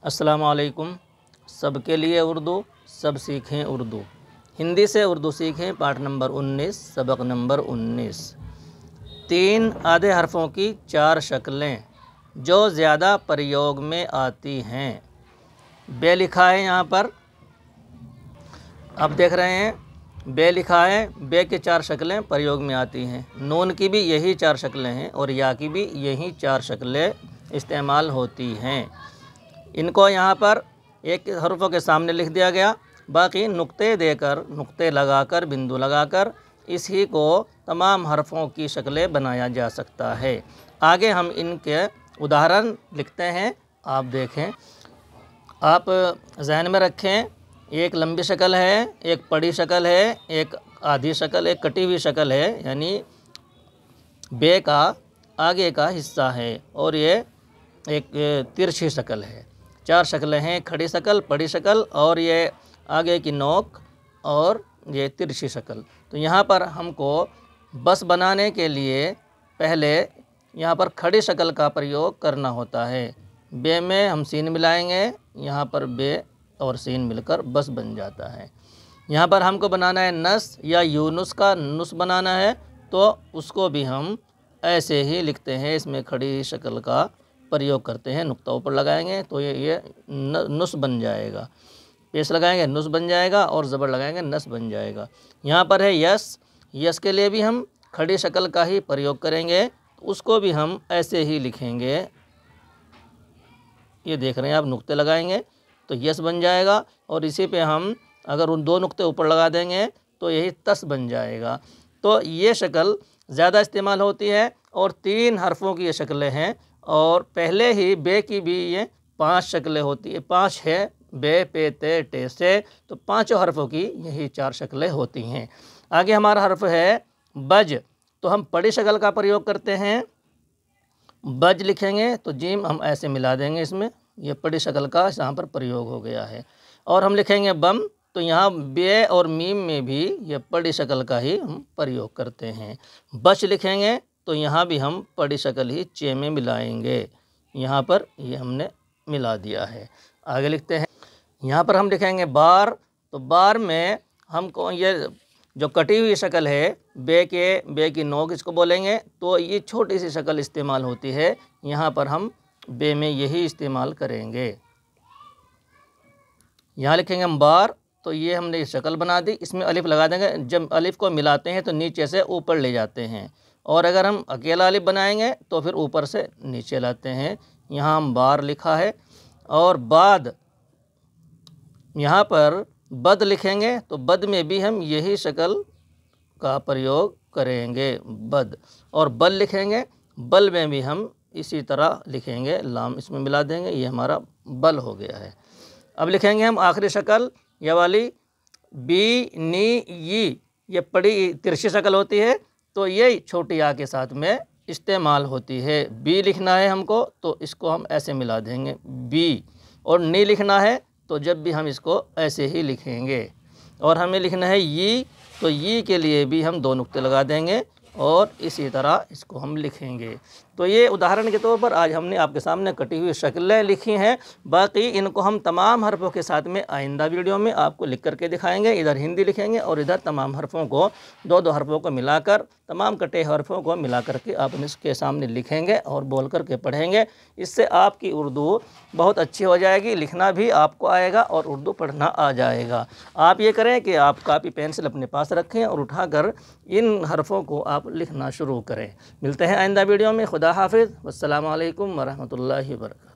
अस्सलामु अलैकुम। सबके लिए उर्दू, सब सीखें उर्दू। हिंदी से उर्दू सीखें। पाठ नंबर 19, सबक नंबर 19। 3 आधे हरफों की 4 शक्लें जो ज़्यादा प्रयोग में आती हैं। बे लिखा है यहाँ पर, अब देख रहे हैं बे लिखा है। बे की 4 शक्लें प्रयोग में आती हैं। नून की भी यही 4 शक्लें हैं और या की भी यही 4 शक्लें इस्तेमाल होती हैं। इनको यहाँ पर एक हरफों के सामने लिख दिया गया, बाकी नुक्ते देकर, नुक्ते लगाकर, बिंदु लगाकर इसी को तमाम हरफों की शक्लें बनाया जा सकता है। आगे हम इनके उदाहरण लिखते हैं, आप देखें, आप जहन में रखें। एक लंबी शक्ल है, एक पड़ी शक्ल है, एक आधी शक्ल, एक कटी हुई शक्ल है, यानी बे का आगे का हिस्सा है, और ये एक तिरछी शक्ल है। 4 शक्लें हैं, खड़ी शक्ल, पड़ी शक्ल और ये आगे की नोक और ये तिरछी शक्ल। तो यहाँ पर हमको बस बनाने के लिए पहले यहाँ पर खड़ी शक्ल का प्रयोग करना होता है। बे में हम सीन मिलाएंगे, यहाँ पर बे और सीन मिलकर बस बन जाता है। यहाँ पर हमको बनाना है नस या यूनुस का नुस बनाना है, तो उसको भी हम ऐसे ही लिखते हैं। इसमें खड़ी शक्ल का प्रयोग करते हैं, नुक्ता ऊपर लगाएंगे तो ये नुस बन जाएगा। पेश लगाएंगे नुस बन जाएगा और ज़बर लगाएंगे नस बन जाएगा। यहाँ पर है यस, यस के लिए भी हम खड़ी शक्ल का ही प्रयोग करेंगे, उसको भी हम ऐसे ही लिखेंगे। ये देख रहे हैं आप, नुक्ते लगाएंगे तो यस बन जाएगा और इसी पे हम अगर उन 2 नुक्ते ऊपर लगा देंगे तो यही तस बन जाएगा। तो ये शक्ल ज़्यादा इस्तेमाल होती है और 3 हरफों की ये शक्लें हैं। और पहले ही बे की भी ये 5 शक्लें होती है, 5 है, बे, पे, ते, टे, से, तो 5 हरफों की यही 4 शक्लें होती हैं। आगे हमारा हरफ है बज, तो हम पड़ी शक्ल का प्रयोग करते हैं। बज लिखेंगे तो जीम हम ऐसे मिला देंगे, इसमें ये पड़ी शक्ल का यहाँ पर प्रयोग हो गया है। और हम लिखेंगे बम, तो यहाँ बे और मीम में भी ये पड़ी शक्ल का ही हम प्रयोग करते हैं। बच लिखेंगे तो यहाँ भी हम पड़ी शक्ल ही चे में मिलाएंगे। यहाँ पर ये हमने मिला दिया है। आगे लिखते हैं, यहाँ पर हम लिखेंगे बार, तो बार में हमको ये जो कटी हुई शक्ल है बे की नोक इसको बोलेंगे, तो ये छोटी सी शक्ल इस्तेमाल होती है। यहाँ पर हम बे में यही इस्तेमाल करेंगे। यहाँ लिखेंगे हम बार, तो ये हमने शक्ल बना दी, इसमें अलिफ लगा देंगे। जब अलिफ को मिलाते हैं तो नीचे से ऊपर ले जाते हैं, और अगर हम अकेला अलिफ बनाएंगे तो फिर ऊपर से नीचे लाते हैं। यहाँ हम बार लिखा है। और बाद, यहाँ पर बद लिखेंगे तो बद में भी हम यही शक्ल का प्रयोग करेंगे, बद। और बल लिखेंगे, बल में भी हम इसी तरह लिखेंगे, लाम इसमें मिला देंगे, ये हमारा बल हो गया है। अब लिखेंगे हम आखिरी शक्ल, ये वाली बी, नी, यी, ये बड़ी तिरछी शक्ल होती है, तो ये छोटी आ के साथ में इस्तेमाल होती है। बी लिखना है हमको तो इसको हम ऐसे मिला देंगे, बी। और नी लिखना है तो जब भी हम इसको ऐसे ही लिखेंगे। और हमें लिखना है यी, तो यी के लिए भी हम 2 नुक्ते लगा देंगे और इसी तरह इसको हम लिखेंगे। तो ये उदाहरण के तौर पर आज हमने आपके सामने कटी हुई शक्लें लिखी हैं। बाकी इनको हम तमाम हरफों के साथ में आइंदा वीडियो में आपको लिख करके दिखाएंगे। इधर हिंदी लिखेंगे और इधर तमाम हरफों को 2-2 हरफों को मिलाकर, तमाम कटे हरफों को मिला करके आप इसके सामने लिखेंगे और बोल करके पढ़ेंगे। इससे आपकी उर्दू बहुत अच्छी हो जाएगी, लिखना भी आपको आएगा और उर्दू पढ़ना आ जाएगा। आप ये करें कि आप कापी पेंसिल अपने पास रखें और उठाकर इन हरफों को आप लिखना शुरू करें। मिलते हैं आइंदा वीडियो में। खुदा हाफिज़। वस्सलामु अलैकुम वरहमतुल्लाहि वबरकातुहू।